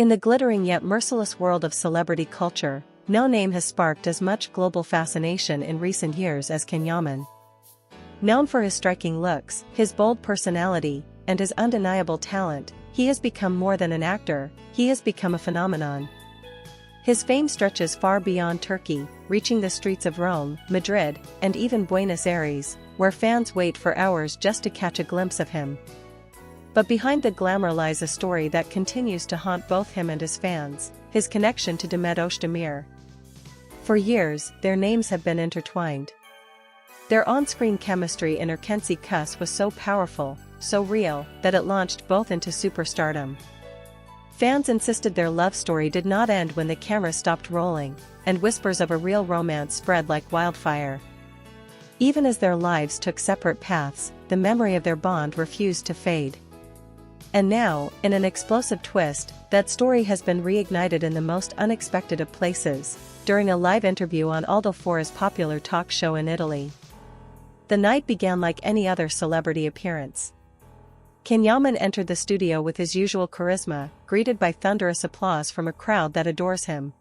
In the glittering yet merciless world of celebrity culture, no name has sparked as much global fascination in recent years as Can Yaman. Known for his striking looks, his bold personality, and his undeniable talent, he has become more than an actor, he has become a phenomenon. His fame stretches far beyond Turkey, reaching the streets of Rome, Madrid, and even Buenos Aires, where fans wait for hours just to catch a glimpse of him. But behind the glamour lies a story that continues to haunt both him and his fans, his connection to Demet Özdemir. For years, their names have been intertwined. Their on-screen chemistry in Erkenci Kuş was so powerful, so real, that it launched both into superstardom. Fans insisted their love story did not end when the camera stopped rolling, and whispers of a real romance spread like wildfire. Even as their lives took separate paths, the memory of their bond refused to fade. And now, in an explosive twist, that story has been reignited in the most unexpected of places, during a live interview on Untold 4's popular talk show in Italy. The night began like any other celebrity appearance. Can Yaman entered the studio with his usual charisma, greeted by thunderous applause from a crowd that adores him.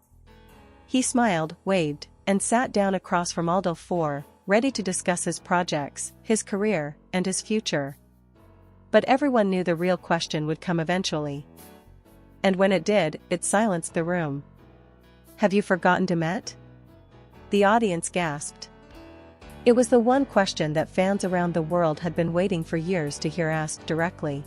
He smiled, waved, and sat down across from Untold 4, ready to discuss his projects, his career, and his future. But everyone knew the real question would come eventually. And when it did, it silenced the room. "Have you forgotten Demet?" The audience gasped. It was the one question that fans around the world had been waiting for years to hear asked directly.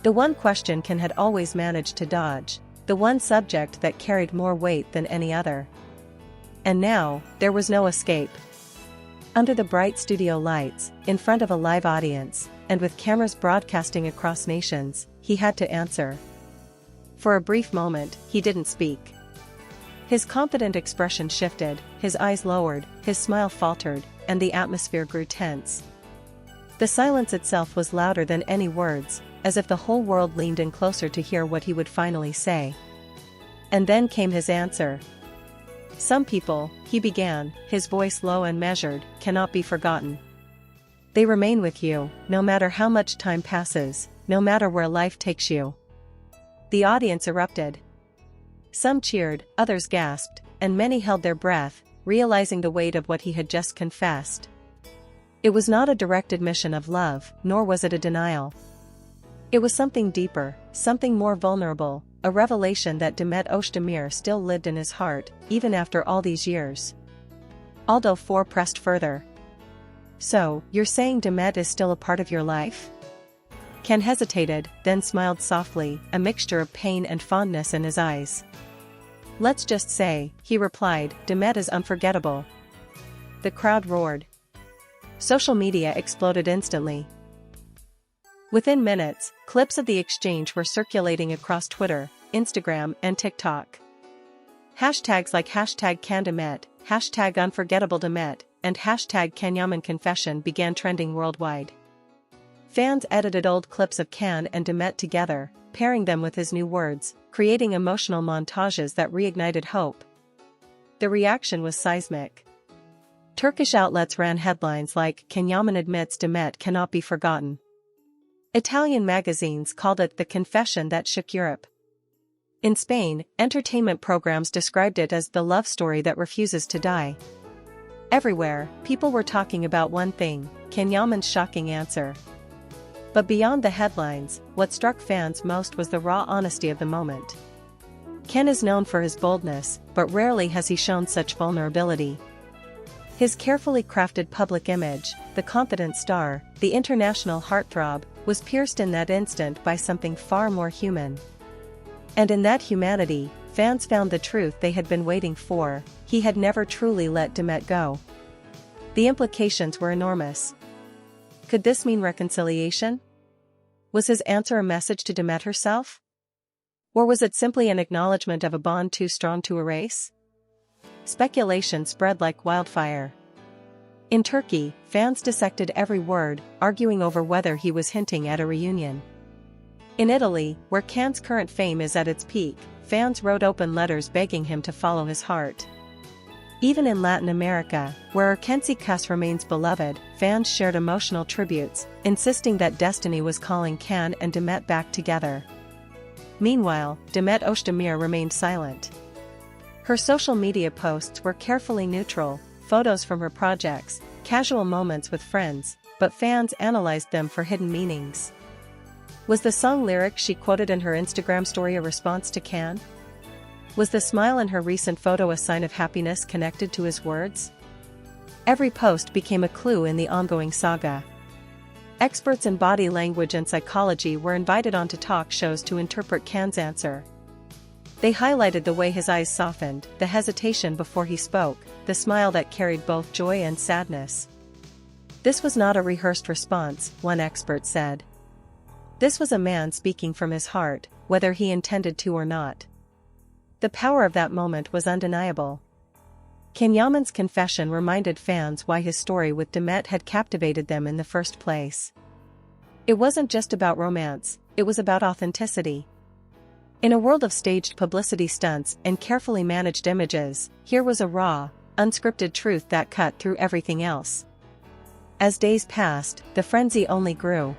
The one question Can had always managed to dodge, the one subject that carried more weight than any other. And now, there was no escape. Under the bright studio lights, in front of a live audience, and with cameras broadcasting across nations, he had to answer. For a brief moment, he didn't speak. His confident expression shifted, his eyes lowered, his smile faltered, and the atmosphere grew tense. The silence itself was louder than any words, as if the whole world leaned in closer to hear what he would finally say. And then came his answer. "Some people," he began, his voice low and measured, "cannot be forgotten. They remain with you, no matter how much time passes, no matter where life takes you." The audience erupted. Some cheered, others gasped, and many held their breath, realizing the weight of what he had just confessed. It was not a direct admission of love, nor was it a denial. It was something deeper, something more vulnerable, a revelation that Demet Özdemir still lived in his heart, even after all these years. Untold 4 pressed further. "So, you're saying Demet is still a part of your life?" Can hesitated, then smiled softly, a mixture of pain and fondness in his eyes. "Let's just say," he replied, "Demet is unforgettable." The crowd roared. Social media exploded instantly. Within minutes, clips of the exchange were circulating across Twitter, Instagram, and TikTok. Hashtags like #CanDemet, #UnforgettableDemet, and #CanYamanConfession began trending worldwide. Fans edited old clips of Can and Demet together, pairing them with his new words, creating emotional montages that reignited hope. The reaction was seismic. Turkish outlets ran headlines like "Can Yaman admits Demet cannot be forgotten." Italian magazines called it "the confession that shook Europe." In Spain, entertainment programs described it as "the love story that refuses to die." Everywhere, people were talking about one thing: Can Yaman's shocking answer. But beyond the headlines, what struck fans most was the raw honesty of the moment. Can is known for his boldness, but rarely has he shown such vulnerability. His carefully crafted public image, the confident star, the international heartthrob, was pierced in that instant by something far more human. And in that humanity, fans found the truth they had been waiting for: he had never truly let Demet go. The implications were enormous. Could this mean reconciliation? Was his answer a message to Demet herself? Or was it simply an acknowledgement of a bond too strong to erase? Speculation spread like wildfire. In Turkey, fans dissected every word, arguing over whether he was hinting at a reunion. In Italy, where Can's current fame is at its peak, fans wrote open letters begging him to follow his heart. Even in Latin America, where Erkenci Kuş remains beloved, fans shared emotional tributes, insisting that destiny was calling Can and Demet back together. Meanwhile, Demet Özdemir remained silent. Her social media posts were carefully neutral, photos from her projects, casual moments with friends, but fans analyzed them for hidden meanings. Was the song lyric she quoted in her Instagram story a response to Can? Was the smile in her recent photo a sign of happiness connected to his words? Every post became a clue in the ongoing saga. Experts in body language and psychology were invited onto talk shows to interpret Can's answer. They highlighted the way his eyes softened, the hesitation before he spoke, the smile that carried both joy and sadness. This was not a rehearsed response, one expert said. This was a man speaking from his heart, whether he intended to or not. The power of that moment was undeniable. Can Yaman's confession reminded fans why his story with Demet had captivated them in the first place. It wasn't just about romance, it was about authenticity. In a world of staged publicity stunts and carefully managed images, here was a raw, unscripted truth that cut through everything else. As days passed, the frenzy only grew.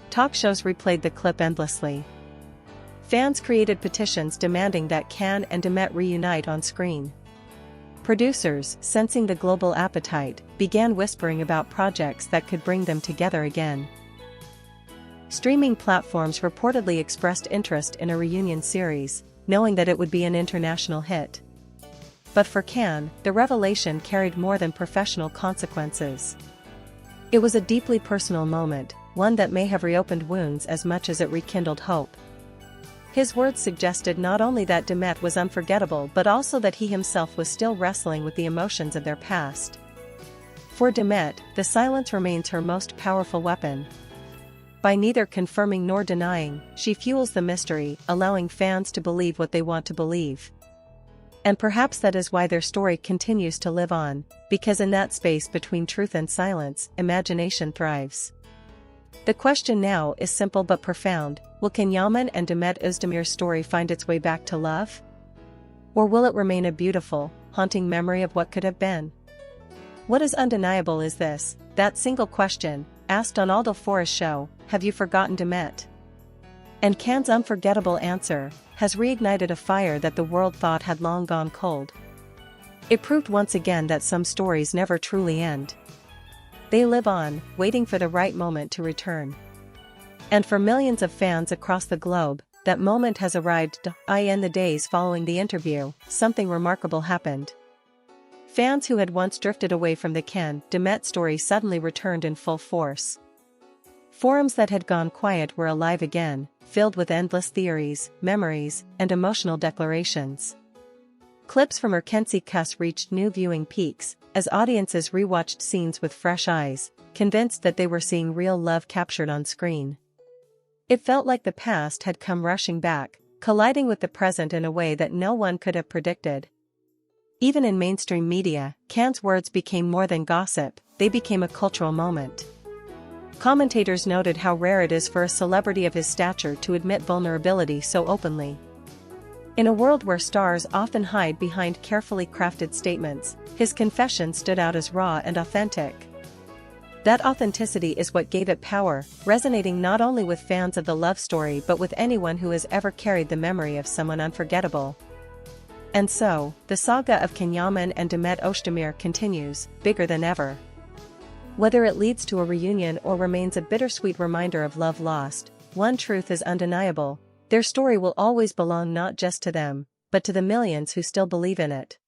Talk shows replayed the clip endlessly. Fans created petitions demanding that Can and Demet reunite on screen. Producers, sensing the global appetite, began whispering about projects that could bring them together again. Streaming platforms reportedly expressed interest in a reunion series, knowing that it would be an international hit. But for Can, the revelation carried more than professional consequences. It was a deeply personal moment, one that may have reopened wounds as much as it rekindled hope. His words suggested not only that Demet was unforgettable but also that he himself was still wrestling with the emotions of their past. For Demet, the silence remains her most powerful weapon. By neither confirming nor denying, she fuels the mystery, allowing fans to believe what they want to believe. And perhaps that is why their story continues to live on, because in that space between truth and silence, imagination thrives. The question now is simple but profound: will Can Yaman and Demet Özdemir's story find its way back to love? Or will it remain a beautiful, haunting memory of what could have been? What is undeniable is this: that single question, asked on Untold show, "Have you forgotten Demet?" And Can's unforgettable answer has reignited a fire that the world thought had long gone cold. It proved once again that some stories never truly end. They live on, waiting for the right moment to return. And for millions of fans across the globe, that moment has arrived. In the days following the interview, something remarkable happened. Fans who had once drifted away from the Can Demet story suddenly returned in full force. Forums that had gone quiet were alive again, filled with endless theories, memories, and emotional declarations. Clips from her Kensi Kuss reached new viewing peaks, as audiences rewatched scenes with fresh eyes, convinced that they were seeing real love captured on screen. It felt like the past had come rushing back, colliding with the present in a way that no one could have predicted. Even in mainstream media, Can's words became more than gossip, they became a cultural moment. Commentators noted how rare it is for a celebrity of his stature to admit vulnerability so openly. In a world where stars often hide behind carefully crafted statements, his confession stood out as raw and authentic. That authenticity is what gave it power, resonating not only with fans of the love story but with anyone who has ever carried the memory of someone unforgettable. And so, the saga of Can Yaman and Demet Özdemir continues, bigger than ever. Whether it leads to a reunion or remains a bittersweet reminder of love lost, one truth is undeniable: their story will always belong not just to them, but to the millions who still believe in it.